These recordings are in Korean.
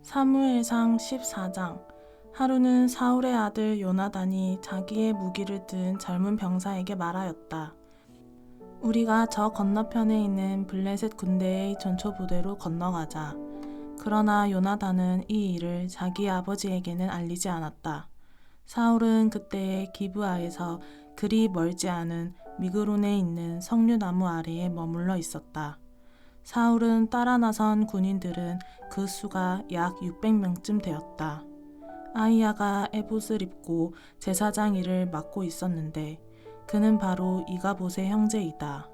사무엘상 14장. 하루는 사울의 아들 요나단이 자기의 무기를 든 젊은 병사에게 말하였다. 우리가 저 건너편에 있는 블레셋 군대의 전초 부대로 건너가자. 그러나 요나단은 이 일을 자기 아버지에게는 알리지 않았다. 사울은 그때에 기브아에서 그리 멀지 않은 미그론에 있는 석류나무 아래에 머물러 있었다. 사울은 따라 나선 군인들은 그 수가 약 600명쯤 되었다. 아히야가 에봇을 입고 제사장 일을 맡고 있었는데 그는 바로 이가봇의 형제이다.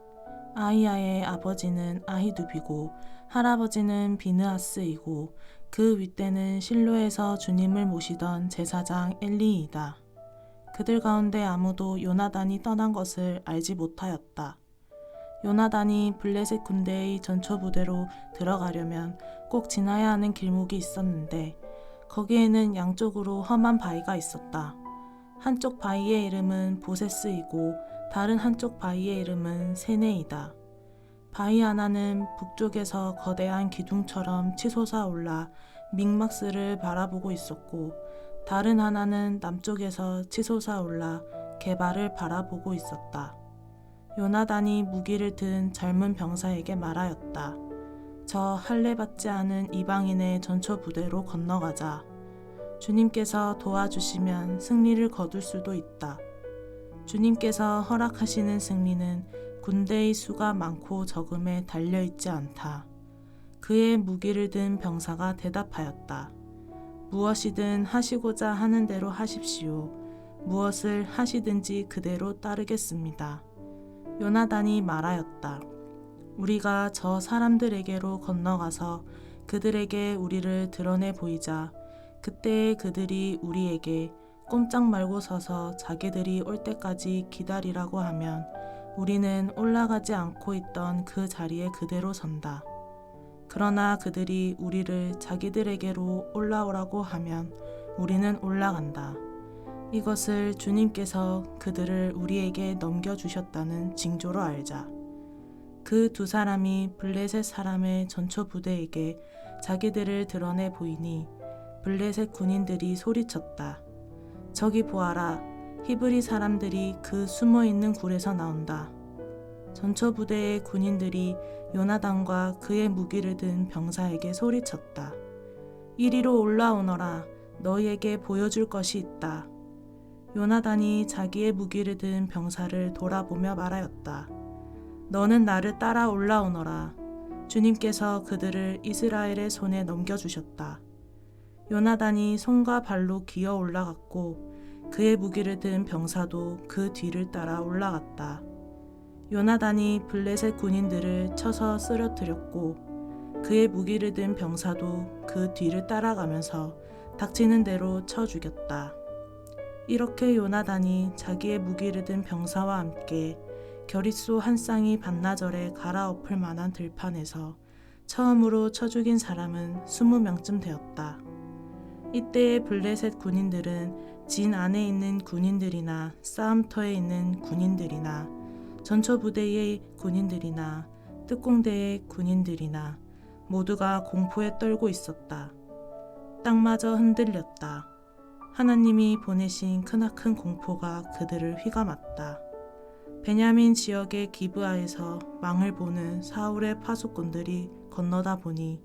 아히야의 아버지는 아히두비고 할아버지는 비느하스이고 그 윗대는 실로에서 주님을 모시던 제사장 엘리이다. 그들 가운데 아무도 요나단이 떠난 것을 알지 못하였다. 요나단이 블레셋 군대의 전초 부대로 들어가려면 꼭 지나야 하는 길목이 있었는데 거기에는 양쪽으로 험한 바위가 있었다. 한쪽 바위의 이름은 보세스이고 다른 한쪽 바위의 이름은 세네이다. 바위 하나는 북쪽에서 거대한 기둥처럼 치솟아 올라 믹막스를 바라보고 있었고 다른 하나는 남쪽에서 치솟아 올라 게발을 바라보고 있었다. 요나단이 무기를 든 젊은 병사에게 말하였다. 저 할례받지 않은 이방인의 전초 부대로 건너가자. 주님께서 도와주시면 승리를 거둘 수도 있다. 주님께서 허락하시는 승리는 군대의 수가 많고 적음에 달려있지 않다. 그의 무기를 든 병사가 대답하였다. 무엇이든 하시고자 하는 대로 하십시오. 무엇을 하시든지 그대로 따르겠습니다. 요나단이 말하였다. 우리가 저 사람들에게로 건너가서 그들에게 우리를 드러내 보이자. 그때에 그들이 우리에게 꼼짝 말고 서서 자기들이 올 때까지 기다리라고 하면 우리는 올라가지 않고 있던 그 자리에 그대로 선다. 그러나 그들이 우리를 자기들에게로 올라오라고 하면 우리는 올라간다. 이것을 주님께서 그들을 우리에게 넘겨주셨다는 징조로 알자. 그 두 사람이 블레셋 사람의 전초 부대에게 자기들을 드러내 보이니 블레셋 군인들이 소리쳤다. 저기 보아라. 히브리 사람들이 그 숨어있는 굴에서 나온다. 전초 부대의 군인들이 요나단과 그의 무기를 든 병사에게 소리쳤다. 이리로 올라오너라. 너희에게 보여줄 것이 있다. 요나단이 자기의 무기를 든 병사를 돌아보며 말하였다. 너는 나를 따라 올라오너라. 주님께서 그들을 이스라엘의 손에 넘겨주셨다. 요나단이 손과 발로 기어 올라갔고 그의 무기를 든 병사도 그 뒤를 따라 올라갔다. 요나단이 블레셋 군인들을 쳐서 쓰러뜨렸고 그의 무기를 든 병사도 그 뒤를 따라가면서 닥치는 대로 쳐 죽였다. 이렇게 요나단이 자기의 무기를 든 병사와 함께 겨릿소 한 쌍이 반나절에 갈아엎을 만한 들판에서 처음으로 쳐 죽인 사람은 20명쯤 되었다. 이때의 블레셋 군인들은 진 안에 있는 군인들이나 싸움터에 있는 군인들이나 전초 부대의 군인들이나 특공대의 군인들이나 모두가 공포에 떨고 있었다. 땅마저 흔들렸다. 하나님이 보내신 크나큰 공포가 그들을 휘감았다. 베냐민 지역의 기브아에서 망을 보는 사울의 파수꾼들이 건너다 보니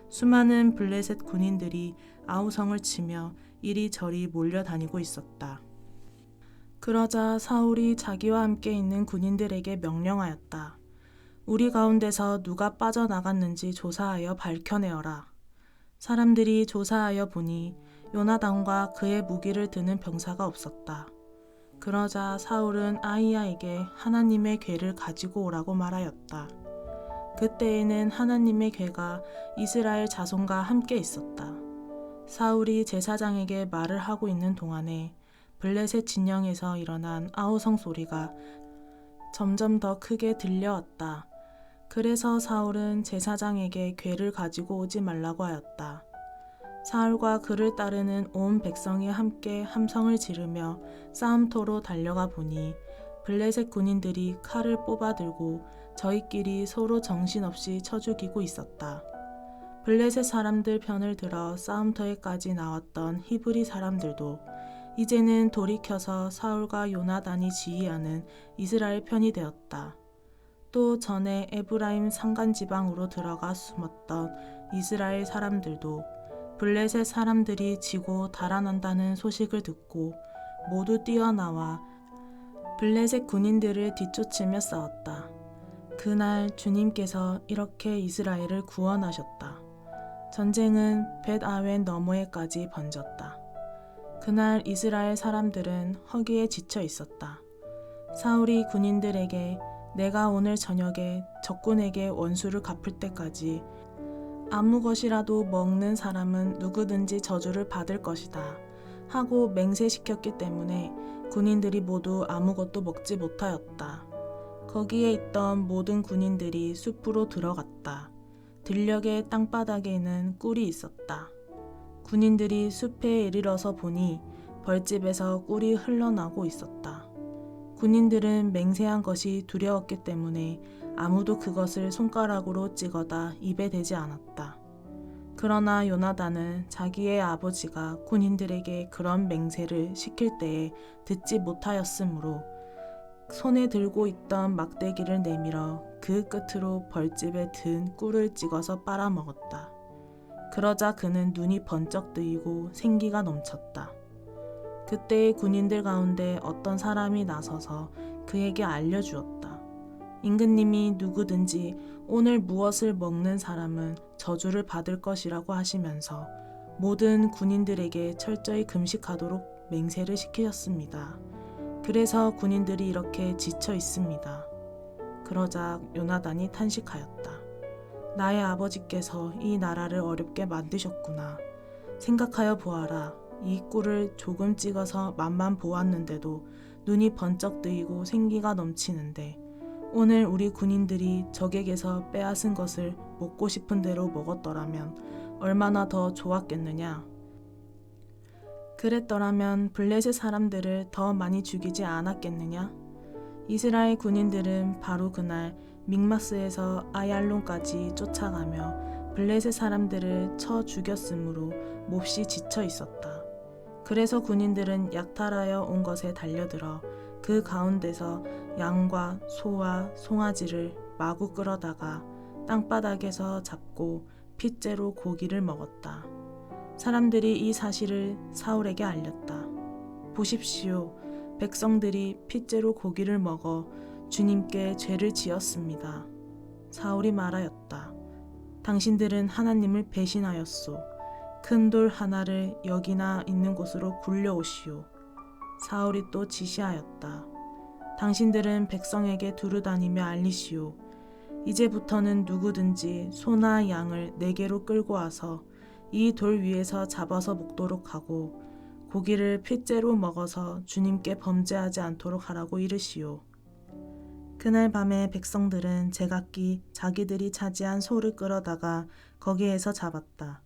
수많은 블레셋 군인들이 아우성을 치며 이리저리 몰려다니고 있었다. 그러자 사울이 자기와 함께 있는 군인들에게 명령하였다. 우리 가운데서 누가 빠져나갔는지 조사하여 밝혀내어라. 사람들이 조사하여 보니 요나단과 그의 무기를 드는 병사가 없었다. 그러자 사울은 아히야에게 하나님의 궤를 가지고 오라고 말하였다. 그때에는 하나님의 궤가 이스라엘 자손과 함께 있었다. 사울이 제사장에게 말을 하고 있는 동안에 블레셋 진영에서 일어난 아우성 소리가 점점 더 크게 들려왔다. 그래서 사울은 제사장에게 궤를 가지고 오지 말라고 하였다. 사울과 그를 따르는 온 백성이 함께 함성을 지르며 싸움터로 달려가 보니 블레셋 군인들이 칼을 뽑아들고 저희끼리 서로 정신없이 쳐 죽이고 있었다. 블레셋 사람들 편을 들어 싸움터에까지 나왔던 히브리 사람들도 이제는 돌이켜서 사울과 요나단이 지휘하는 이스라엘 편이 되었다. 또 전에 에브라임 산간지방으로 들어가 숨었던 이스라엘 사람들도 블레셋 사람들이 지고 달아난다는 소식을 듣고 모두 뛰어나와 블레셋 군인들을 뒤쫓으며 싸웠다. 그날 주님께서 이렇게 이스라엘을 구원하셨다. 전쟁은 벳아웬 너머에까지 번졌다. 그날 이스라엘 사람들은 허기에 지쳐 있었다. 사울이 군인들에게 내가 오늘 저녁에 적군에게 원수를 갚을 때까지 아무 것이라도 먹는 사람은 누구든지 저주를 받을 것이다 하고 맹세시켰기 때문에 군인들이 모두 아무것도 먹지 못하였다. 거기에 있던 모든 군인들이 숲으로 들어갔다. 들녘의 땅바닥에는 꿀이 있었다. 군인들이 숲에 이르러서 보니 벌집에서 꿀이 흘러나오고 있었다. 군인들은 맹세한 것이 두려웠기 때문에 아무도 그것을 손가락으로 찍어다 입에 대지 않았다. 그러나 요나단은 자기의 아버지가 군인들에게 그런 맹세를 시킬 때에 듣지 못하였으므로 손에 들고 있던 막대기를 내밀어 그 끝으로 벌집에 든 꿀을 찍어서 빨아먹었다. 그러자 그는 눈이 번쩍 뜨이고 생기가 넘쳤다. 그때의 군인들 가운데 어떤 사람이 나서서 그에게 알려주었다. 임금님이 누구든지 오늘 무엇을 먹는 사람은 저주를 받을 것이라고 하시면서 모든 군인들에게 철저히 금식하도록 맹세를 시키셨습니다. 그래서 군인들이 이렇게 지쳐 있습니다. 그러자 요나단이 탄식하였다. 나의 아버지께서 이 나라를 어렵게 만드셨구나. 생각하여 보아라. 이 꿀을 조금 찍어서 맛만 보았는데도 눈이 번쩍 뜨이고 생기가 넘치는데 오늘 우리 군인들이 적에게서 빼앗은 것을 먹고 싶은 대로 먹었더라면 얼마나 더 좋았겠느냐. 그랬더라면 블레셋 사람들을 더 많이 죽이지 않았겠느냐. 이스라엘 군인들은 바로 그날 믹마스에서 아얄론까지 쫓아가며 블레셋 사람들을 쳐 죽였으므로 몹시 지쳐 있었다. 그래서 군인들은 약탈하여 온 것에 달려들어 그 가운데서 양과 소와 송아지를 마구 끌어다가 땅바닥에서 잡고 핏째로 고기를 먹었다. 사람들이 이 사실을 사울에게 알렸다. 보십시오. 백성들이 핏째로 고기를 먹어 주님께 죄를 지었습니다. 사울이 말하였다. 당신들은 하나님을 배신하였소. 큰 돌 하나를 여기나 있는 곳으로 굴려오시오. 사울이 또 지시하였다. 당신들은 백성에게 두루다니며 알리시오. 이제부터는 누구든지 소나 양을 내게로 끌고 와서 이 돌 위에서 잡아서 먹도록 하고 고기를 핏째로 먹어서 주님께 범죄하지 않도록 하라고 이르시오. 그날 밤에 백성들은 제각기 자기들이 차지한 소를 끌어다가 거기에서 잡았다.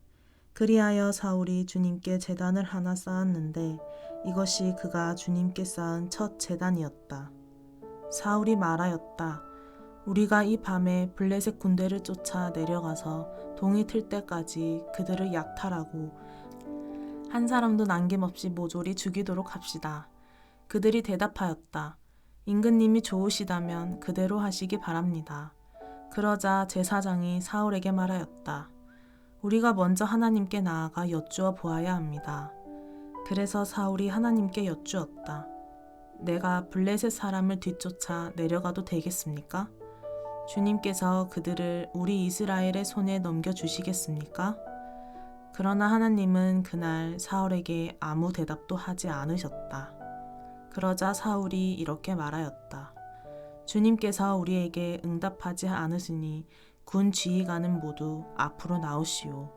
그리하여 사울이 주님께 제단을 하나 쌓았는데 이것이 그가 주님께 쌓은 첫 제단이었다. 사울이 말하였다. 우리가 이 밤에 블레셋 군대를 쫓아 내려가서 동이 틀 때까지 그들을 약탈하고 한 사람도 남김없이 모조리 죽이도록 합시다. 그들이 대답하였다. 임금님이 좋으시다면 그대로 하시기 바랍니다. 그러자 제사장이 사울에게 말하였다. 우리가 먼저 하나님께 나아가 여쭈어 보아야 합니다. 그래서 사울이 하나님께 여쭈었다. 내가 블레셋 사람을 뒤쫓아 내려가도 되겠습니까? 주님께서 그들을 우리 이스라엘의 손에 넘겨주시겠습니까? 그러나 하나님은 그날 사울에게 아무 대답도 하지 않으셨다. 그러자 사울이 이렇게 말하였다. 주님께서 우리에게 응답하지 않으시니 군 지휘관은 모두 앞으로 나오시오.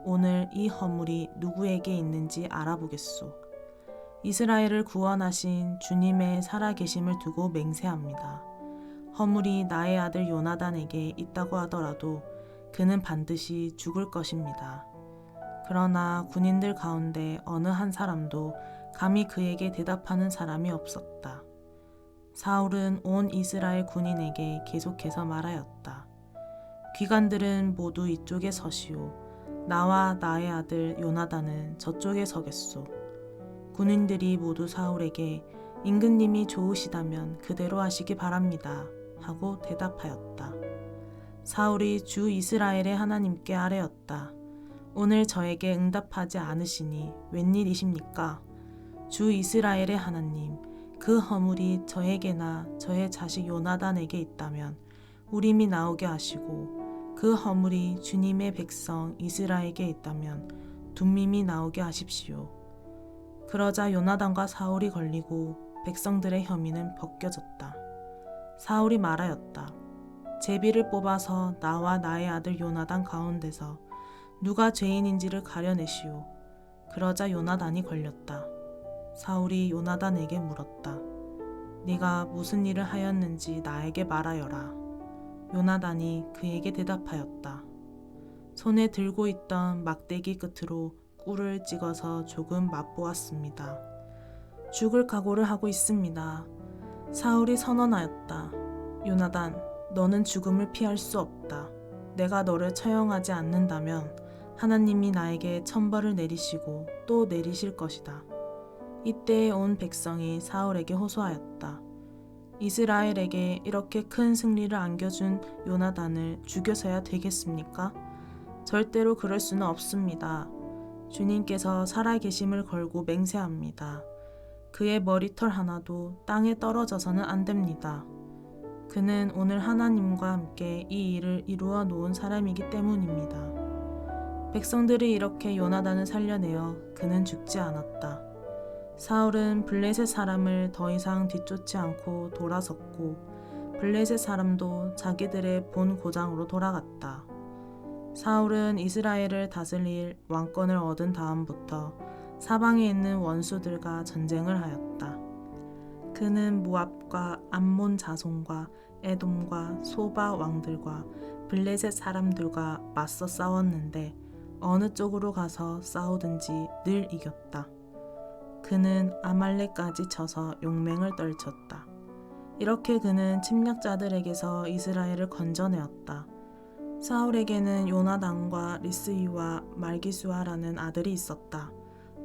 오늘 이 허물이 누구에게 있는지 알아보겠소. 이스라엘을 구원하신 주님의 살아계심을 두고 맹세합니다. 허물이 나의 아들 요나단에게 있다고 하더라도 그는 반드시 죽을 것입니다. 그러나 군인들 가운데 어느 한 사람도 감히 그에게 대답하는 사람이 없었다. 사울은 온 이스라엘 군인에게 계속해서 말하였다. 귀관들은 모두 이쪽에 서시오. 나와 나의 아들 요나단은 저쪽에 서겠소. 군인들이 모두 사울에게 임금님이 좋으시다면 그대로 하시기 바랍니다 하고 대답하였다. 사울이 주 이스라엘의 하나님께 아뢰었다. 오늘 저에게 응답하지 않으시니 웬일이십니까? 주 이스라엘의 하나님, 그 허물이 저에게나 저의 자식 요나단에게 있다면 우림이 나오게 하시고 그 허물이 주님의 백성 이스라엘에게 있다면 둠밈이 나오게 하십시오. 그러자 요나단과 사울이 걸리고 백성들의 혐의는 벗겨졌다. 사울이 말하였다. 제비를 뽑아서 나와 나의 아들 요나단 가운데서 누가 죄인인지를 가려내시오. 그러자 요나단이 걸렸다. 사울이 요나단에게 물었다. 네가 무슨 일을 하였는지 나에게 말하여라. 요나단이 그에게 대답하였다. 손에 들고 있던 막대기 끝으로 꿀을 찍어서 조금 맛보았습니다. 죽을 각오를 하고 있습니다. 사울이 선언하였다. 요나단, 너는 죽음을 피할 수 없다. 내가 너를 처형하지 않는다면 하나님이 나에게 천벌을 내리시고 또 내리실 것이다. 이때 온 백성이 사울에게 호소하였다. 이스라엘에게 이렇게 큰 승리를 안겨준 요나단을 죽여서야 되겠습니까? 절대로 그럴 수는 없습니다. 주님께서 살아계심을 걸고 맹세합니다. 그의 머리털 하나도 땅에 떨어져서는 안 됩니다. 그는 오늘 하나님과 함께 이 일을 이루어 놓은 사람이기 때문입니다. 백성들이 이렇게 요나단을 살려내어 그는 죽지 않았다. 사울은 블레셋 사람을 더 이상 뒤쫓지 않고 돌아섰고 블레셋 사람도 자기들의 본 고장으로 돌아갔다. 사울은 이스라엘을 다스릴 왕권을 얻은 다음부터 사방에 있는 원수들과 전쟁을 하였다. 그는 모압과 암몬 자손과 에돔과 소바 왕들과 블레셋 사람들과 맞서 싸웠는데 어느 쪽으로 가서 싸우든지 늘 이겼다. 그는 아말렉까지 쳐서 용맹을 떨쳤다. 이렇게 그는 침략자들에게서 이스라엘을 건져내었다. 사울에게는 요나단과 리스이와 말기수아라는 아들이 있었다.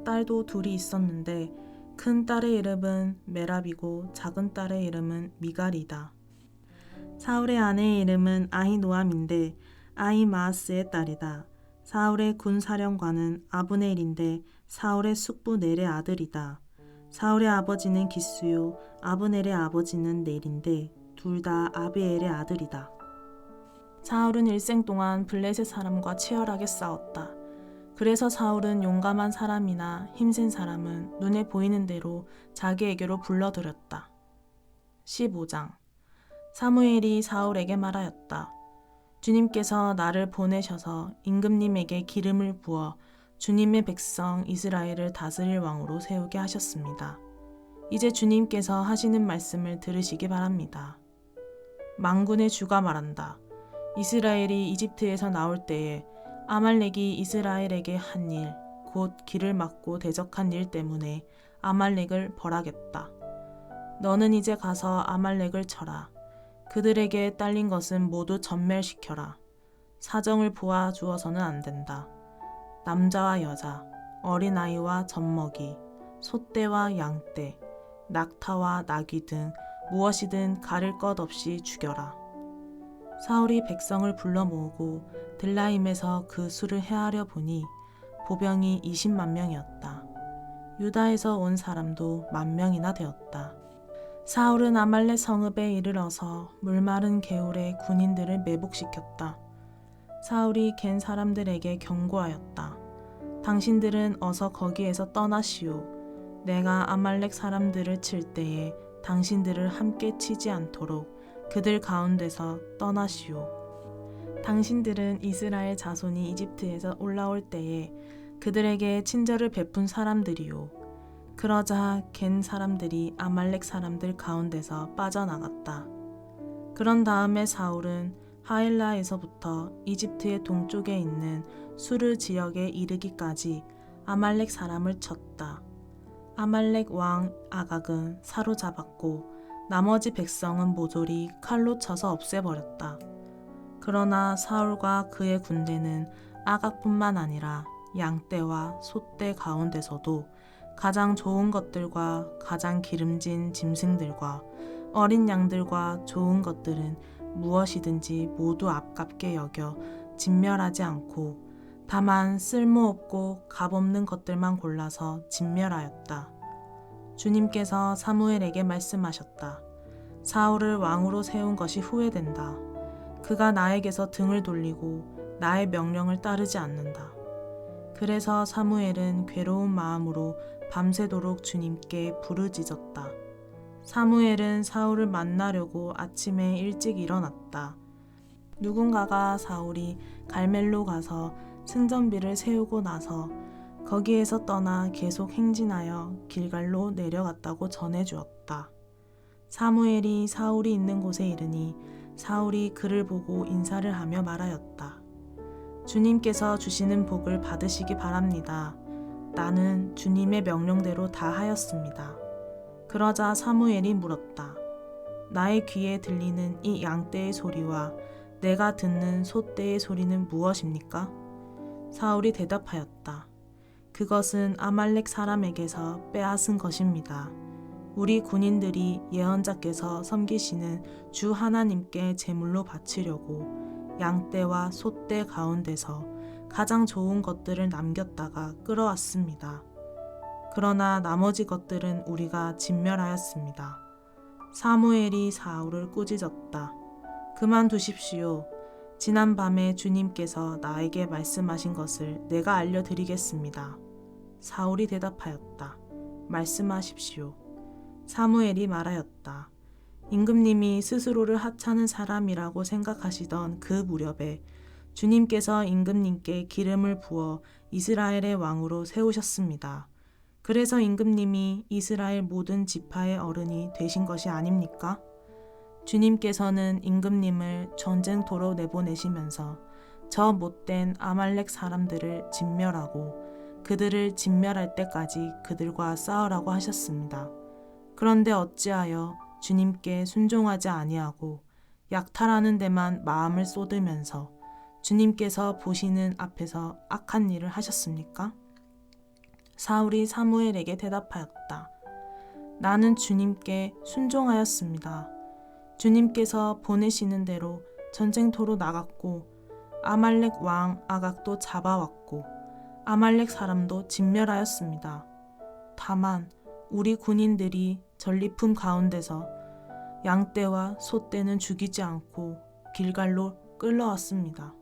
딸도 둘이 있었는데 큰 딸의 이름은 메랍이고 작은 딸의 이름은 미갈이다. 사울의 아내의 이름은 아히노암인데 아히마아스의 딸이다. 사울의 군사령관은 아브넬인데 사울의 숙부 넬의 아들이다. 사울의 아버지는 기스요 아브넬의 아버지는 넬인데 둘 다 아비엘의 아들이다. 사울은 일생 동안 블레셋 사람과 치열하게 싸웠다. 그래서 사울은 용감한 사람이나 힘센 사람은 눈에 보이는 대로 자기에게로 불러들였다. 15장 사무엘이 사울에게 말하였다. 주님께서 나를 보내셔서 임금님에게 기름을 부어 주님의 백성 이스라엘을 다스릴 왕으로 세우게 하셨습니다. 이제 주님께서 하시는 말씀을 들으시기 바랍니다. 만군의 주가 말한다. 이스라엘이 이집트에서 나올 때에 아말렉이 이스라엘에게 한 일, 곧 길을 막고 대적한 일 때문에 아말렉을 벌하겠다. 너는 이제 가서 아말렉을 쳐라. 그들에게 딸린 것은 모두 전멸시켜라. 사정을 보아 주어서는 안 된다. 남자와 여자, 어린아이와 젖먹이, 소떼와 양떼, 낙타와 나귀 등 무엇이든 가릴 것 없이 죽여라. 사울이 백성을 불러 모으고 들라임에서 그 수를 헤아려 보니 보병이 20만 명이었다. 유다에서 온 사람도 10,000명이나 되었다. 사울은 아말렉 성읍에 이르러서 물마른 개울에 군인들을 매복시켰다. 사울이 갠 사람들에게 경고하였다. 당신들은 어서 거기에서 떠나시오. 내가 아말렉 사람들을 칠 때에 당신들을 함께 치지 않도록 그들 가운데서 떠나시오. 당신들은 이스라엘 자손이 이집트에서 올라올 때에 그들에게 친절을 베푼 사람들이요. 그러자 갠 사람들이 아말렉 사람들 가운데서 빠져나갔다. 그런 다음에 사울은 하일라에서부터 이집트의 동쪽에 있는 수르 지역에 이르기까지 아말렉 사람을 쳤다. 아말렉 왕 아각은 사로잡았고 나머지 백성은 모조리 칼로 쳐서 없애버렸다. 그러나 사울과 그의 군대는 아각뿐만 아니라 양떼와 소떼 가운데서도 가장 좋은 것들과 가장 기름진 짐승들과 어린 양들과 좋은 것들은 무엇이든지 모두 아깝게 여겨 진멸하지 않고 다만 쓸모없고 값없는 것들만 골라서 진멸하였다. 주님께서 사무엘에게 말씀하셨다. 사울을 왕으로 세운 것이 후회된다. 그가 나에게서 등을 돌리고 나의 명령을 따르지 않는다. 그래서 사무엘은 괴로운 마음으로 밤새도록 주님께 부르짖었다. 사무엘은 사울을 만나려고 아침에 일찍 일어났다. 누군가가 사울이 갈멜로 가서 승전비를 세우고 나서 거기에서 떠나 계속 행진하여 길갈로 내려갔다고 전해주었다. 사무엘이 사울이 있는 곳에 이르니 사울이 그를 보고 인사를 하며 말하였다. 주님께서 주시는 복을 받으시기 바랍니다. 나는 주님의 명령대로 다 하였습니다. 그러자 사무엘이 물었다. 나의 귀에 들리는 이 양떼의 소리와 내가 듣는 소떼의 소리는 무엇입니까? 사울이 대답하였다. 그것은 아말렉 사람에게서 빼앗은 것입니다. 우리 군인들이 예언자께서 섬기시는 주 하나님께 제물로 바치려고 양떼와 소떼 가운데서 가장 좋은 것들을 남겼다가 끌어왔습니다. 그러나 나머지 것들은 우리가 진멸하였습니다. 사무엘이 사울을 꾸짖었다. 그만두십시오. 지난밤에 주님께서 나에게 말씀하신 것을 내가 알려드리겠습니다. 사울이 대답하였다. 말씀하십시오. 사무엘이 말하였다. 임금님이 스스로를 하찮은 사람이라고 생각하시던 그 무렵에 주님께서 임금님께 기름을 부어 이스라엘의 왕으로 세우셨습니다. 그래서 임금님이 이스라엘 모든 지파의 어른이 되신 것이 아닙니까? 주님께서는 임금님을 전쟁터로 내보내시면서 저 못된 아말렉 사람들을 진멸하고 그들을 진멸할 때까지 그들과 싸우라고 하셨습니다. 그런데 어찌하여 주님께 순종하지 아니하고 약탈하는 데만 마음을 쏟으면서 주님께서 보시는 앞에서 악한 일을 하셨습니까? 사울이 사무엘에게 대답하였다. 나는 주님께 순종하였습니다. 주님께서 보내시는 대로 전쟁터로 나갔고 아말렉 왕 아각도 잡아왔고 아말렉 사람도 진멸하였습니다. 다만 우리 군인들이 전리품 가운데서 양떼와 소떼는 죽이지 않고 길갈로 끌러왔습니다.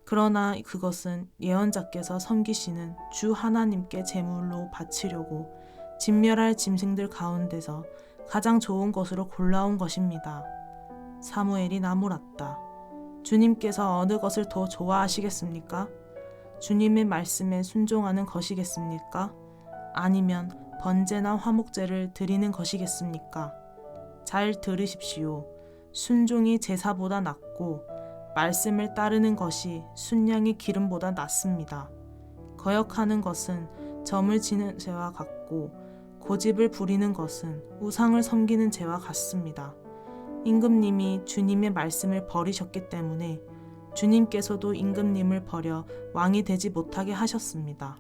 그러나 그것은 예언자께서 섬기시는 주 하나님께 제물로 바치려고 진멸할 짐승들 가운데서 가장 좋은 것으로 골라온 것입니다. 사무엘이 나무랐다. 주님께서 어느 것을 더 좋아하시겠습니까? 주님의 말씀에 순종하는 것이겠습니까? 아니면 번제나 화목제를 드리는 것이겠습니까? 잘 들으십시오. 순종이 제사보다 낫고 말씀을 따르는 것이 순양의 기름보다 낫습니다. 거역하는 것은 점을 지는 죄와 같고 고집을 부리는 것은 우상을 섬기는 죄와 같습니다. 임금님이 주님의 말씀을 버리셨기 때문에 주님께서도 임금님을 버려 왕이 되지 못하게 하셨습니다.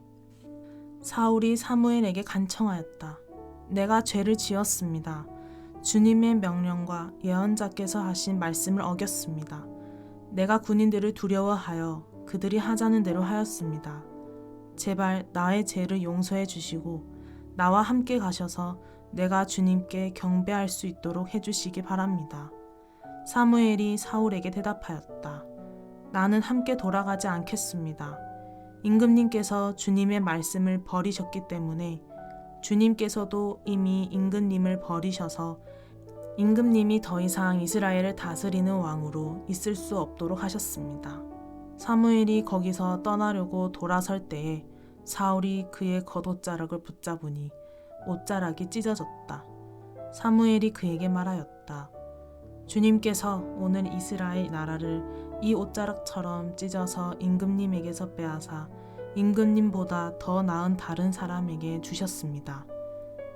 사울이 사무엘에게 간청하였다. 내가 죄를 지었습니다. 주님의 명령과 예언자께서 하신 말씀을 어겼습니다. 내가 군인들을 두려워하여 그들이 하자는 대로 하였습니다. 제발 나의 죄를 용서해 주시고 나와 함께 가셔서 내가 주님께 경배할 수 있도록 해주시기 바랍니다. 사무엘이 사울에게 대답하였다. 나는 함께 돌아가지 않겠습니다. 임금님께서 주님의 말씀을 버리셨기 때문에 주님께서도 이미 임금님을 버리셔서 임금님이 더 이상 이스라엘을 다스리는 왕으로 있을 수 없도록 하셨습니다. 사무엘이 거기서 떠나려고 돌아설 때에 사울이 그의 겉옷자락을 붙잡으니 옷자락이 찢어졌다. 사무엘이 그에게 말하였다. 주님께서 오늘 이스라엘 나라를 이 옷자락처럼 찢어서 임금님에게서 빼앗아 임금님보다 더 나은 다른 사람에게 주셨습니다.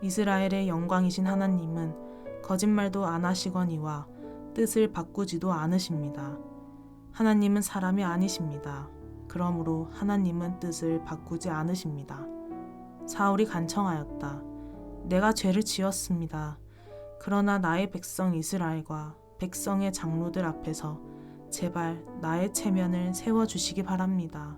이스라엘의 영광이신 하나님은 거짓말도 안 하시거니와 뜻을 바꾸지도 않으십니다. 하나님은 사람이 아니십니다. 그러므로 하나님은 뜻을 바꾸지 않으십니다. 사울이 간청하였다. 내가 죄를 지었습니다. 그러나 나의 백성 이스라엘과 백성의 장로들 앞에서 제발 나의 체면을 세워주시기 바랍니다.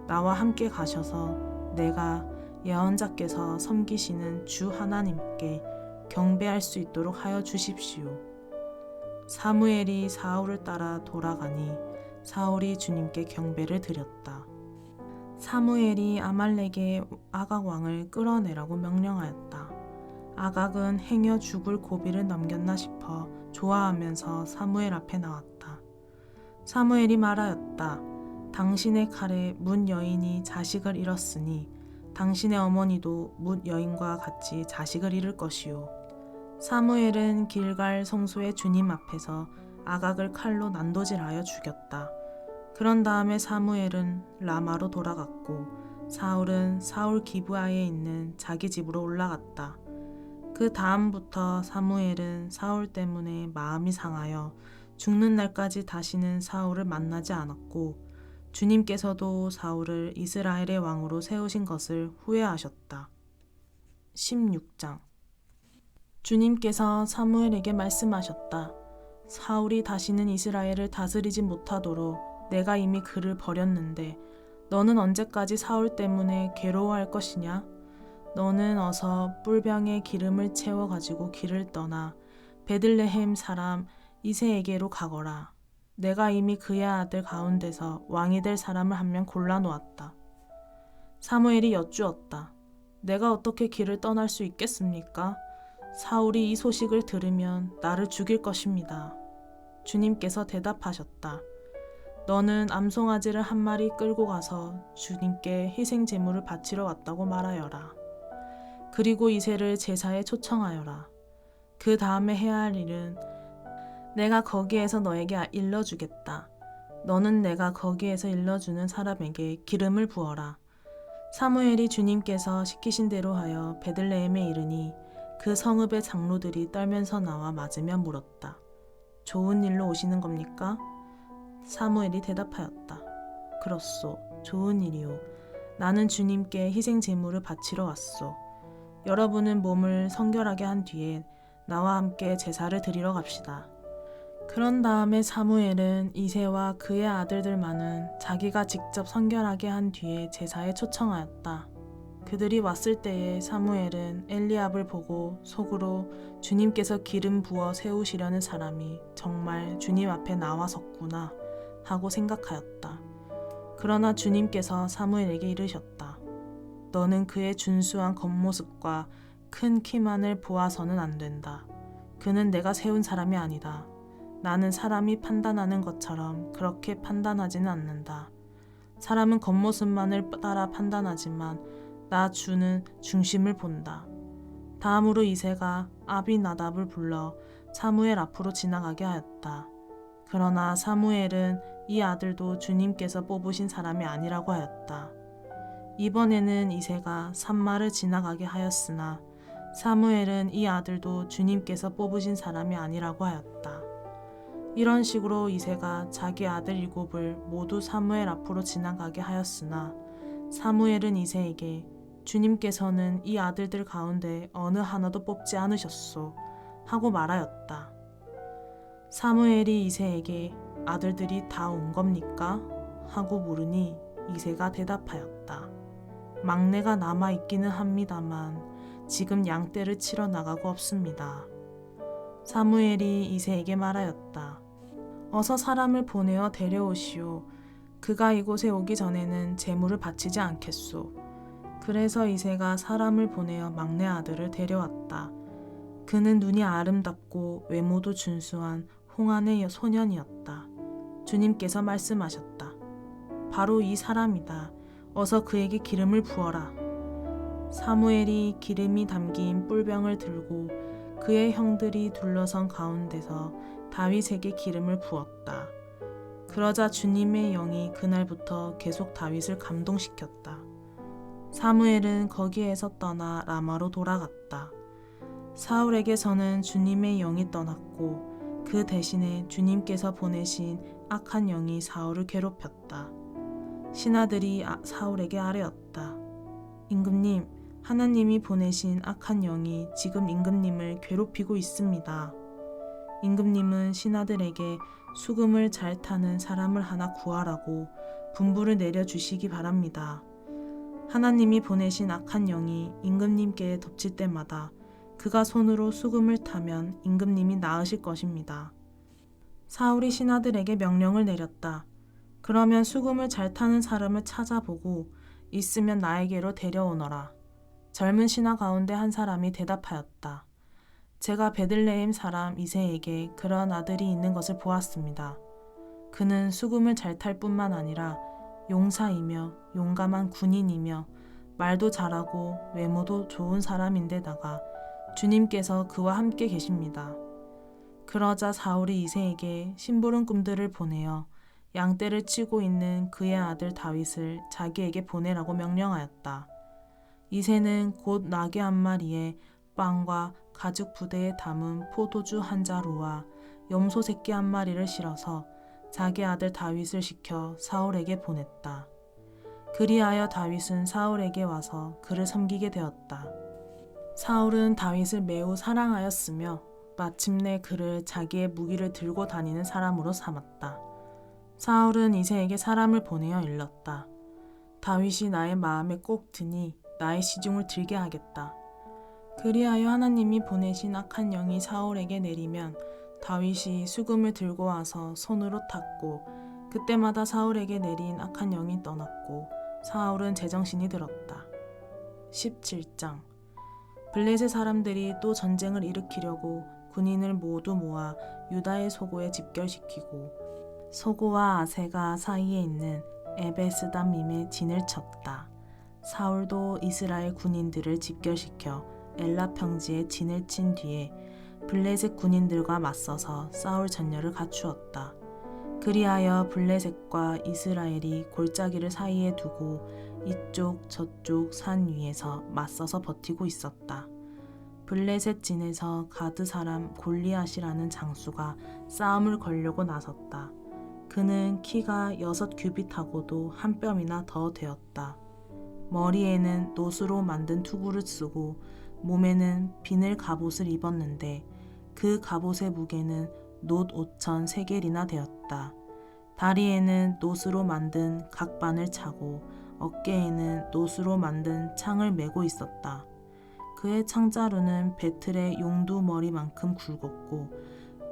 나와 함께 가셔서 내가 예언자께서 섬기시는 주 하나님께 경배할 수 있도록 하여 주십시오. 사무엘이 사울을 따라 돌아가니 사울이 주님께 경배를 드렸다. 사무엘이 아말렉의 아각 왕을 끌어내라고 명령하였다. 아각은 행여 죽을 고비를 넘겼나 싶어 좋아하면서 사무엘 앞에 나왔다. 사무엘이 말하였다. 당신의 칼에 뭇 여인이 자식을 잃었으니 당신의 어머니도 뭇 여인과 같이 자식을 잃을 것이요. 사무엘은 길갈 성소의 주님 앞에서 아각을 칼로 난도질하여 죽였다. 그런 다음에 사무엘은 라마로 돌아갔고 사울은 사울 기브아에 있는 자기 집으로 올라갔다. 그 다음부터 사무엘은 사울 때문에 마음이 상하여 죽는 날까지 다시는 사울을 만나지 않았고 주님께서도 사울을 이스라엘의 왕으로 세우신 것을 후회하셨다. 16장 주님께서 사무엘에게 말씀하셨다. 사울이 다시는 이스라엘을 다스리지 못하도록 내가 이미 그를 버렸는데 너는 언제까지 사울 때문에 괴로워할 것이냐? 너는 어서 뿔병에 기름을 채워 가지고 길을 떠나 베들레헴 사람 이새에게로 가거라. 내가 이미 그의 아들 가운데서 왕이 될 사람을 한 명 골라 놓았다. 사무엘이 여쭈었다. 내가 어떻게 길을 떠날 수 있겠습니까? 사울이 이 소식을 들으면 나를 죽일 것입니다. 주님께서 대답하셨다. 너는 암송아지를 한 마리 끌고 가서 주님께 희생 제물을 바치러 왔다고 말하여라. 그리고 이새를 제사에 초청하여라. 그 다음에 해야 할 일은 내가 거기에서 너에게 일러주겠다. 너는 내가 거기에서 일러주는 사람에게 기름을 부어라. 사무엘이 주님께서 시키신 대로 하여 베들레헴에 이르니 그 성읍의 장로들이 떨면서 나와 맞으며 물었다. 좋은 일로 오시는 겁니까? 사무엘이 대답하였다. 그렇소. 좋은 일이요. 나는 주님께 희생 제물을 바치러 왔소. 여러분은 몸을 성결하게 한 뒤에 나와 함께 제사를 드리러 갑시다. 그런 다음에 사무엘은 이새와 그의 아들들만은 자기가 직접 성결하게 한 뒤에 제사에 초청하였다. 그들이 왔을 때에 사무엘은 엘리압을 보고 속으로 주님께서 기름 부어 세우시려는 사람이 정말 주님 앞에 나와 섰구나 하고 생각하였다. 그러나 주님께서 사무엘에게 이르셨다. 너는 그의 준수한 겉모습과 큰 키만을 보아서는 안 된다. 그는 내가 세운 사람이 아니다. 나는 사람이 판단하는 것처럼 그렇게 판단하지는 않는다. 사람은 겉모습만을 따라 판단하지만 나 주는 중심을 본다. 다음으로 이새가 아비나답을 불러 사무엘 앞으로 지나가게 하였다. 그러나 사무엘은 이 아들도 주님께서 뽑으신 사람이 아니라고 하였다. 이번에는 이새가 산마를 지나가게 하였으나 사무엘은 이 아들도 주님께서 뽑으신 사람이 아니라고 하였다. 이런 식으로 이새가 자기 아들 7을 모두 사무엘 앞으로 지나가게 하였으나 사무엘은 이새에게 주님께서는 이 아들들 가운데 어느 하나도 뽑지 않으셨소 하고 말하였다. 사무엘이 이새에게 아들들이 다 온 겁니까? 하고 물으니 이새가 대답하였다. 막내가 남아 있기는 합니다만 지금 양떼를 치러 나가고 없습니다. 사무엘이 이새에게 말하였다. 어서 사람을 보내어 데려오시오. 그가 이곳에 오기 전에는 제물을 바치지 않겠소. 그래서 이새가 사람을 보내어 막내 아들을 데려왔다. 그는 눈이 아름답고 외모도 준수한 홍안의 소년이었다. 주님께서 말씀하셨다. 바로 이 사람이다. 어서 그에게 기름을 부어라. 사무엘이 기름이 담긴 뿔병을 들고 그의 형들이 둘러선 가운데서 다윗에게 기름을 부었다. 그러자 주님의 영이 그날부터 계속 다윗을 감동시켰다. 사무엘은 거기에서 떠나 라마로 돌아갔다. 사울에게서는 주님의 영이 떠났고 그 대신에 주님께서 보내신 악한 영이 사울을 괴롭혔다. 신하들이 사울에게 아뢰었다. 임금님, 하나님이 보내신 악한 영이 지금 임금님을 괴롭히고 있습니다. 임금님은 신하들에게 수금을 잘 타는 사람을 하나 구하라고 분부를 내려주시기 바랍니다. 하나님이 보내신 악한 영이 임금님께 덮칠 때마다 그가 손으로 수금을 타면 임금님이 나으실 것입니다. 사울이 신하들에게 명령을 내렸다. 그러면 수금을 잘 타는 사람을 찾아보고 있으면 나에게로 데려오너라. 젊은 신하 가운데 한 사람이 대답하였다. 제가 베들레헴 사람 이새에게 그런 아들이 있는 것을 보았습니다. 그는 수금을 잘 탈 뿐만 아니라 용사이며 용감한 군인이며 말도 잘하고 외모도 좋은 사람인데다가 주님께서 그와 함께 계십니다. 그러자 사울이 이새에게 심부름 꿈들을 보내어 양떼를 치고 있는 그의 아들 다윗을 자기에게 보내라고 명령하였다. 이새는 곧 나귀 한 마리에 빵과 가죽 부대에 담은 포도주 한 자루와 염소 새끼 한 마리를 실어서 자기 아들 다윗을 시켜 사울에게 보냈다. 그리하여 다윗은 사울에게 와서 그를 섬기게 되었다. 사울은 다윗을 매우 사랑하였으며 마침내 그를 자기의 무기를 들고 다니는 사람으로 삼았다. 사울은 이새에게 사람을 보내어 일렀다. 다윗이 나의 마음에 꼭 드니 나의 시중을 들게 하겠다. 그리하여 하나님이 보내신 악한 영이 사울에게 내리면 다윗이 수금을 들고 와서 손으로 탔고 그때마다 사울에게 내린 악한 영이 떠났고 사울은 제정신이 들었다. 17장 블레셋 사람들이 또 전쟁을 일으키려고 군인을 모두 모아 유다의 소고에 집결시키고 소고와 아세가 사이에 있는 에베스담밈에 진을 쳤다. 사울도 이스라엘 군인들을 집결시켜 엘라 평지에 진을 친 뒤에 블레셋 군인들과 맞서서 싸울 전열을 갖추었다. 그리하여 블레셋과 이스라엘이 골짜기를 사이에 두고 이쪽 저쪽 산 위에서 맞서서 버티고 있었다. 블레셋 진에서 가드 사람 골리앗이라는 장수가 싸움을 걸려고 나섰다. 그는 키가 6규빗하고도 한 뼘이나 더 되었다. 머리에는 노수로 만든 투구를 쓰고 몸에는 비늘 갑옷을 입었는데 그 갑옷의 무게는 놋 5,000세겔이나 되었다. 다리에는 노수로 만든 각반을 차고 어깨에는 노수로 만든 창을 메고 있었다. 그의 창자루는 배틀의 용두 머리만큼 굵었고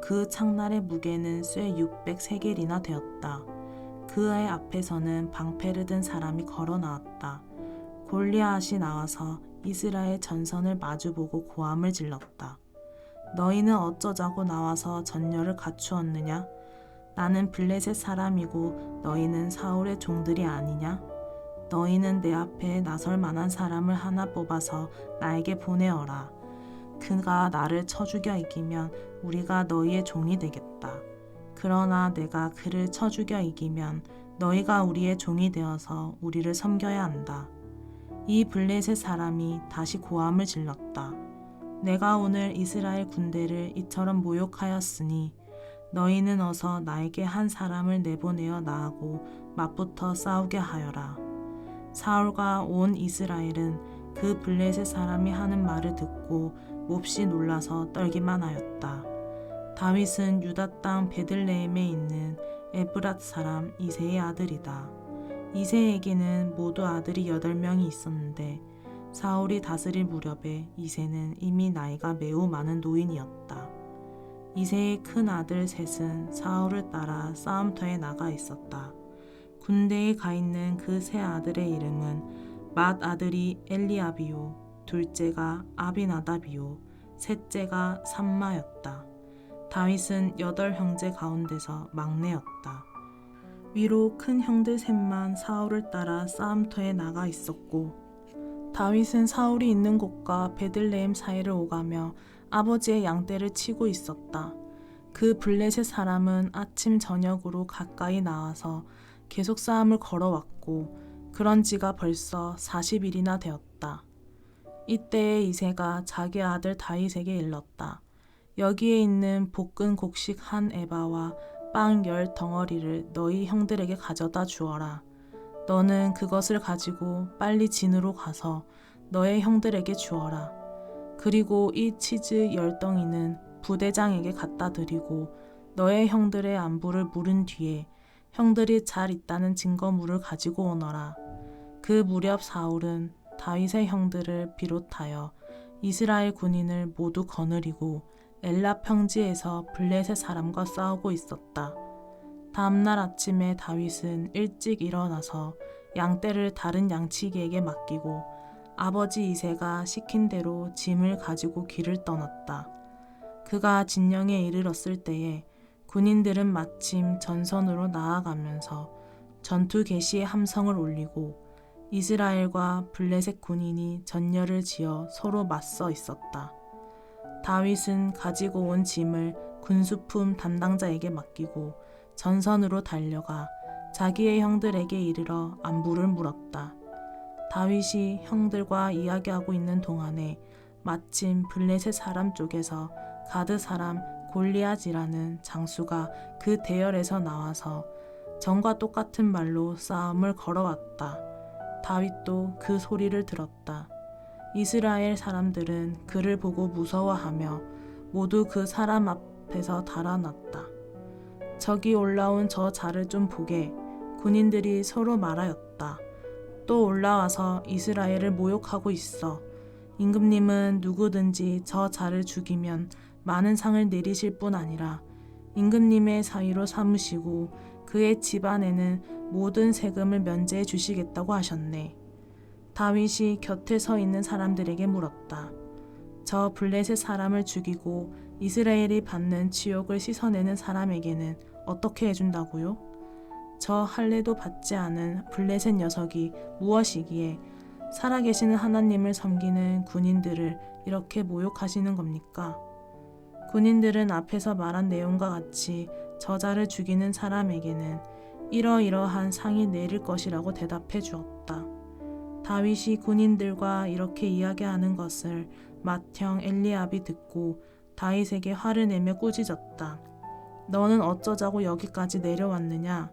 그 창날의 무게는 쇠 600세겔이나 되었다. 그의 앞에서는 방패를 든 사람이 걸어 나왔다. 골리앗이 나와서 이스라엘 전선을 마주보고 고함을 질렀다. 너희는 어쩌자고 나와서 전열을 갖추었느냐? 나는 블레셋 사람이고 너희는 사울의 종들이 아니냐? 너희는 내 앞에 나설 만한 사람을 하나 뽑아서 나에게 보내어라. 그가 나를 쳐 죽여 이기면 우리가 너희의 종이 되겠다. 그러나 내가 그를 쳐 죽여 이기면 너희가 우리의 종이 되어서 우리를 섬겨야 한다. 이 블레셋 사람이 다시 고함을 질렀다. 내가 오늘 이스라엘 군대를 이처럼 모욕하였으니 너희는 어서 나에게 한 사람을 내보내어 나하고 맞붙어 싸우게 하여라. 사울과 온 이스라엘은 그 블레셋 사람이 하는 말을 듣고 몹시 놀라서 떨기만 하였다. 다윗은 유다 땅 베들레헴에 있는 에브랏 사람 이새의 아들이다. 이새에게는 모두 아들이 8명이 있었는데 사울이 다스릴 무렵에 이새는 이미 나이가 매우 많은 노인이었다. 이새의 큰 아들 셋은 사울을 따라 싸움터에 나가 있었다. 군대에 가 있는 그 세 아들의 이름은 맏 아들이 엘리압이요, 둘째가 아비나답이요, 셋째가 삼마였다. 다윗은 8형제 가운데서 막내였다. 위로 큰 형들 셋만 사울을 따라 싸움터에 나가 있었고 다윗은 사울이 있는 곳과 베들레헴 사이를 오가며 아버지의 양떼를 치고 있었다. 그 블레셋 사람은 아침 저녁으로 가까이 나와서 계속 싸움을 걸어왔고 그런 지가 벌써 40일이나 되었다. 이때에 이새가 자기 아들 다윗에게 일렀다. 여기에 있는 볶은 곡식 한 에바와 빵 10 덩어리를 너희 형들에게 가져다 주어라. 너는 그것을 가지고 빨리 진으로 가서 너의 형들에게 주어라. 그리고 이 치즈 10덩이는 부대장에게 갖다 드리고 너의 형들의 안부를 물은 뒤에 형들이 잘 있다는 증거물을 가지고 오너라. 그 무렵 사울은 다윗의 형들을 비롯하여 이스라엘 군인을 모두 거느리고 엘라 평지에서 블레셋 사람과 싸우고 있었다. 다음날 아침에 다윗은 일찍 일어나서 양떼를 다른 양치기에게 맡기고 아버지 이새가 시킨 대로 짐을 가지고 길을 떠났다. 그가 진영에 이르렀을 때에 군인들은 마침 전선으로 나아가면서 전투 개시의 함성을 울리고 이스라엘과 블레셋 군인이 전열을 지어 서로 맞서 있었다. 다윗은 가지고 온 짐을 군수품 담당자에게 맡기고 전선으로 달려가 자기의 형들에게 이르러 안부를 물었다. 다윗이 형들과 이야기하고 있는 동안에 마침 블레셋 사람 쪽에서 가드 사람 골리앗이라는 장수가 그 대열에서 나와서 전과 똑같은 말로 싸움을 걸어왔다. 다윗도 그 소리를 들었다. 이스라엘 사람들은 그를 보고 무서워하며 모두 그 사람 앞에서 달아났다. 적이 올라온 저 자를 좀 보게. 군인들이 서로 말하였다. 또 올라와서 이스라엘을 모욕하고 있어. 임금님은 누구든지 저 자를 죽이면 많은 상을 내리실 뿐 아니라 임금님의 사위로 삼으시고 그의 집안에는 모든 세금을 면제해 주시겠다고 하셨네. 다윗이 곁에 서 있는 사람들에게 물었다. 저 블레셋 사람을 죽이고 이스라엘이 받는 치욕을 씻어내는 사람에게는 어떻게 해준다고요? 저 할례도 받지 않은 블레셋 녀석이 무엇이기에 살아계시는 하나님을 섬기는 군인들을 이렇게 모욕하시는 겁니까? 군인들은 앞에서 말한 내용과 같이 저자를 죽이는 사람에게는 이러이러한 상이 내릴 것이라고 대답해 주었다. 다윗이 군인들과 이렇게 이야기하는 것을 맏형 엘리압이 듣고 다윗에게 화를 내며 꾸짖었다. 너는 어쩌자고 여기까지 내려왔느냐?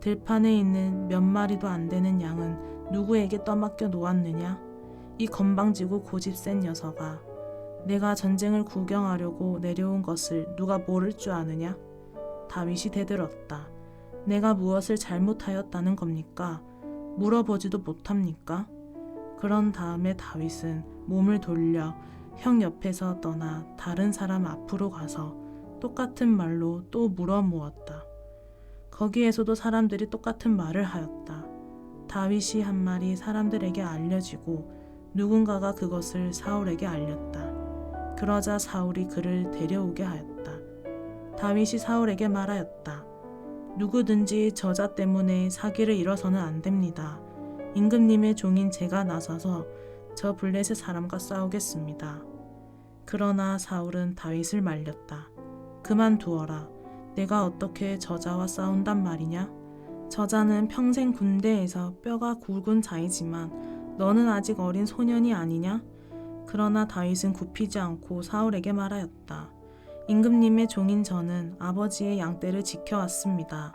들판에 있는 몇 마리도 안 되는 양은 누구에게 떠맡겨 놓았느냐? 이 건방지고 고집센 녀석아, 내가 전쟁을 구경하려고 내려온 것을 누가 모를 줄 아느냐? 다윗이 대들었다. 내가 무엇을 잘못하였다는 겁니까? 물어보지도 못합니까? 그런 다음에 다윗은 몸을 돌려 형 옆에서 떠나 다른 사람 앞으로 가서 똑같은 말로 또 물어모았다. 거기에서도 사람들이 똑같은 말을 하였다. 다윗이 한 말이 사람들에게 알려지고 누군가가 그것을 사울에게 알렸다. 그러자 사울이 그를 데려오게 하였다. 다윗이 사울에게 말하였다. 누구든지 저자 때문에 사기를 일어서는 안 됩니다. 임금님의 종인 제가 나서서 저 블레셋 사람과 싸우겠습니다. 그러나 사울은 다윗을 말렸다. 그만두어라. 내가 어떻게 저자와 싸운단 말이냐? 저자는 평생 군대에서 뼈가 굵은 자이지만 너는 아직 어린 소년이 아니냐? 그러나 다윗은 굽히지 않고 사울에게 말하였다. 임금님의 종인 저는 아버지의 양떼를 지켜왔습니다.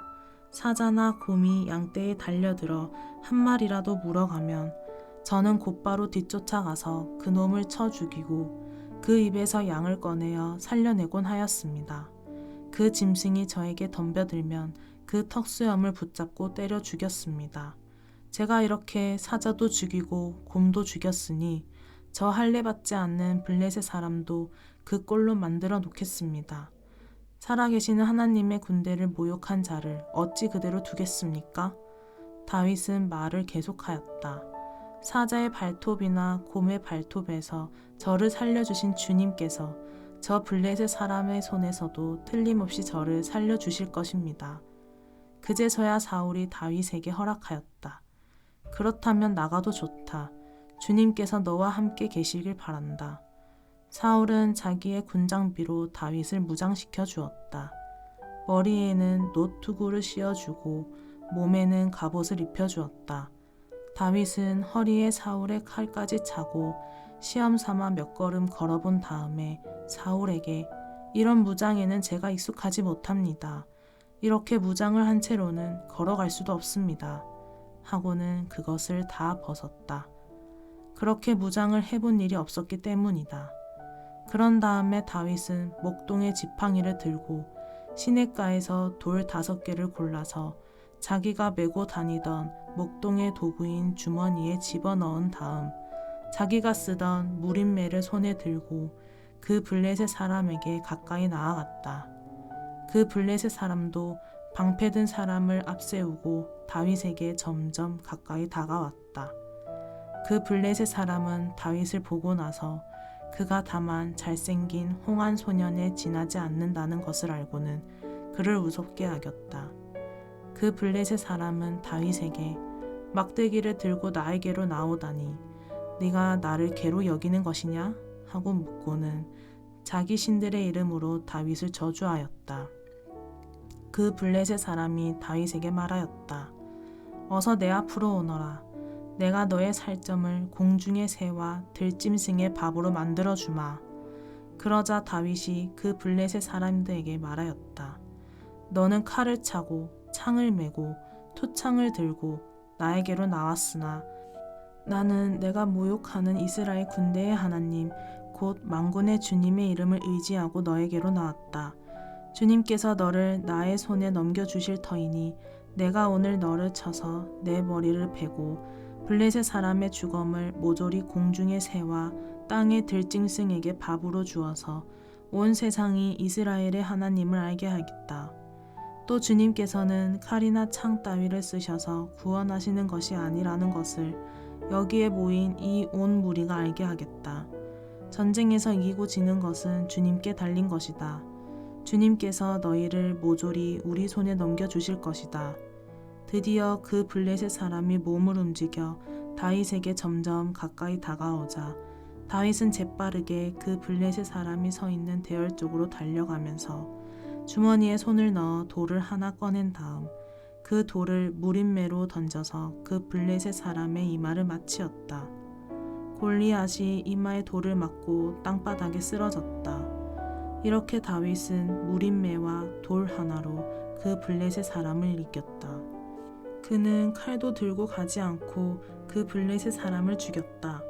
사자나 곰이 양떼에 달려들어 한 마리라도 물어가면 저는 곧바로 뒤쫓아가서 그 놈을 쳐 죽이고 그 입에서 양을 꺼내어 살려내곤 하였습니다. 그 짐승이 저에게 덤벼들면 그 턱수염을 붙잡고 때려 죽였습니다. 제가 이렇게 사자도 죽이고 곰도 죽였으니 저 할례 받지 않는 블레셋 사람도 그 꼴로 만들어 놓겠습니다. 살아계시는 하나님의 군대를 모욕한 자를 어찌 그대로 두겠습니까? 다윗은 말을 계속하였다. 사자의 발톱이나 곰의 발톱에서 저를 살려주신 주님께서 저 블레셋 사람의 손에서도 틀림없이 저를 살려주실 것입니다. 그제서야 사울이 다윗에게 허락하였다. 그렇다면 나가도 좋다. 주님께서 너와 함께 계시길 바란다. 사울은 자기의 군장비로 다윗을 무장시켜 주었다. 머리에는 노투구를 씌워주고 몸에는 갑옷을 입혀주었다. 다윗은 허리에 사울의 칼까지 차고 시험 삼아 몇 걸음 걸어본 다음에 사울에게 이런 무장에는 제가 익숙하지 못합니다. 이렇게 무장을 한 채로는 걸어갈 수도 없습니다. 하고는 그것을 다 벗었다. 그렇게 무장을 해본 일이 없었기 때문이다. 그런 다음에 다윗은 목동의 지팡이를 들고 시냇가에서 돌 5개를 골라서 자기가 메고 다니던 목동의 도구인 주머니에 집어넣은 다음 자기가 쓰던 무림매를 손에 들고 그 블레셋 사람에게 가까이 나아갔다. 그 블레셋 사람도 방패든 사람을 앞세우고 다윗에게 점점 가까이 다가왔다. 그 블레셋 사람은 다윗을 보고 나서 그가 다만 잘생긴 홍한 소년에 지나지 않는다는 것을 알고는 그를 우습게 여겼다. 그 블레셋 사람은 다윗에게 막대기를 들고 나에게로 나오다니 네가 나를 개로 여기는 것이냐? 하고 묻고는 자기 신들의 이름으로 다윗을 저주하였다. 그 블레셋 사람이 다윗에게 말하였다. 어서 내 앞으로 오너라. 내가 너의 살점을 공중의 새와 들짐승의 밥으로 만들어 주마. 그러자 다윗이 그 블레셋 사람들에게 말하였다. 너는 칼을 차고 창을 메고 토창을 들고 나에게로 나왔으나 나는 내가 모욕하는 이스라엘 군대의 하나님 곧 만군의 주님의 이름을 의지하고 너에게로 나왔다. 주님께서 너를 나의 손에 넘겨주실 터이니 내가 오늘 너를 쳐서 내 머리를 베고 블레셋 사람의 주검을 모조리 공중의 새와 땅의 들짐승에게 밥으로 주어서 온 세상이 이스라엘의 하나님을 알게 하겠다. 또 주님께서는 칼이나 창 따위를 쓰셔서 구원하시는 것이 아니라는 것을 여기에 모인 이 온 무리가 알게 하겠다. 전쟁에서 이기고 지는 것은 주님께 달린 것이다. 주님께서 너희를 모조리 우리 손에 넘겨주실 것이다. 드디어 그 블레셋 사람이 몸을 움직여 다윗에게 점점 가까이 다가오자 다윗은 재빠르게 그 블레셋 사람이 서 있는 대열 쪽으로 달려가면서 주머니에 손을 넣어 돌을 하나 꺼낸 다음 그 돌을 무림매로 던져서 그 블레셋 사람의 이마를 맞추었다. 골리앗이 이마에 돌을 맞고 땅바닥에 쓰러졌다. 이렇게 다윗은 무림매와 돌 하나로 그 블레셋 사람을 이겼다. 그는 칼도 들고 가지 않고 그 블레셋 사람을 죽였다.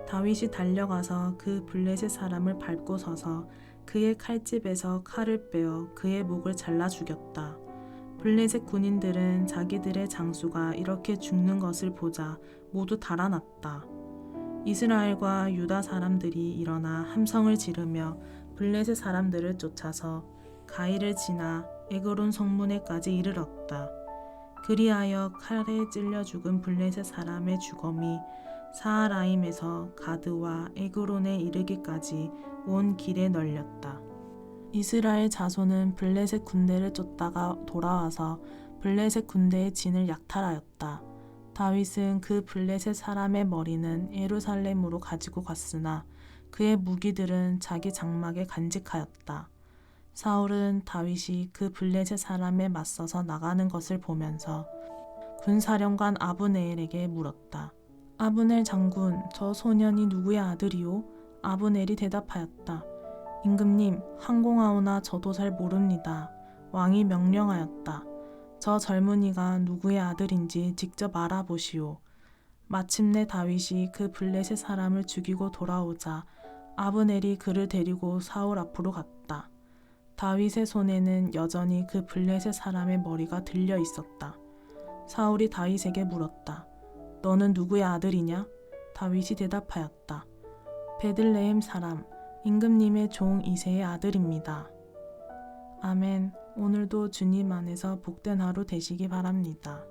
다윗이 달려가서 그 블레셋 사람을 밟고 서서 그의 칼집에서 칼을 빼어 그의 목을 잘라 죽였다. 블레셋 군인들은 자기들의 장수가 이렇게 죽는 것을 보자 모두 달아났다. 이스라엘과 유다 사람들이 일어나 함성을 지르며 블레셋 사람들을 쫓아서 가이를 지나 에그론 성문에까지 이르렀다. 그리하여 칼에 찔려 죽은 블레셋 사람의 주검이 사하라임에서 가드와 에그론에 이르기까지 온 길에 널렸다. 이스라엘 자손은 블레셋 군대를 쫓다가 돌아와서 블레셋 군대의 진을 약탈하였다. 다윗은 그 블레셋 사람의 머리는 예루살렘으로 가지고 갔으나 그의 무기들은 자기 장막에 간직하였다. 사울은 다윗이 그 블레셋 사람에 맞서서 나가는 것을 보면서 군사령관 아브네엘에게 물었다. 아브넬 장군, 저 소년이 누구의 아들이오? 아브넬이 대답하였다. 임금님, 항공하오나 저도 잘 모릅니다. 왕이 명령하였다. 저 젊은이가 누구의 아들인지 직접 알아보시오. 마침내 다윗이 그 블레셋 사람을 죽이고 돌아오자 아브넬이 그를 데리고 사울 앞으로 갔다. 다윗의 손에는 여전히 그 블레셋 사람의 머리가 들려 있었다. 사울이 다윗에게 물었다. 너는 누구의 아들이냐? 다윗이 대답하였다. 베들레헴 사람 임금님의 종 이새의 아들입니다. 아멘. 오늘도 주님 안에서 복된 하루 되시기 바랍니다.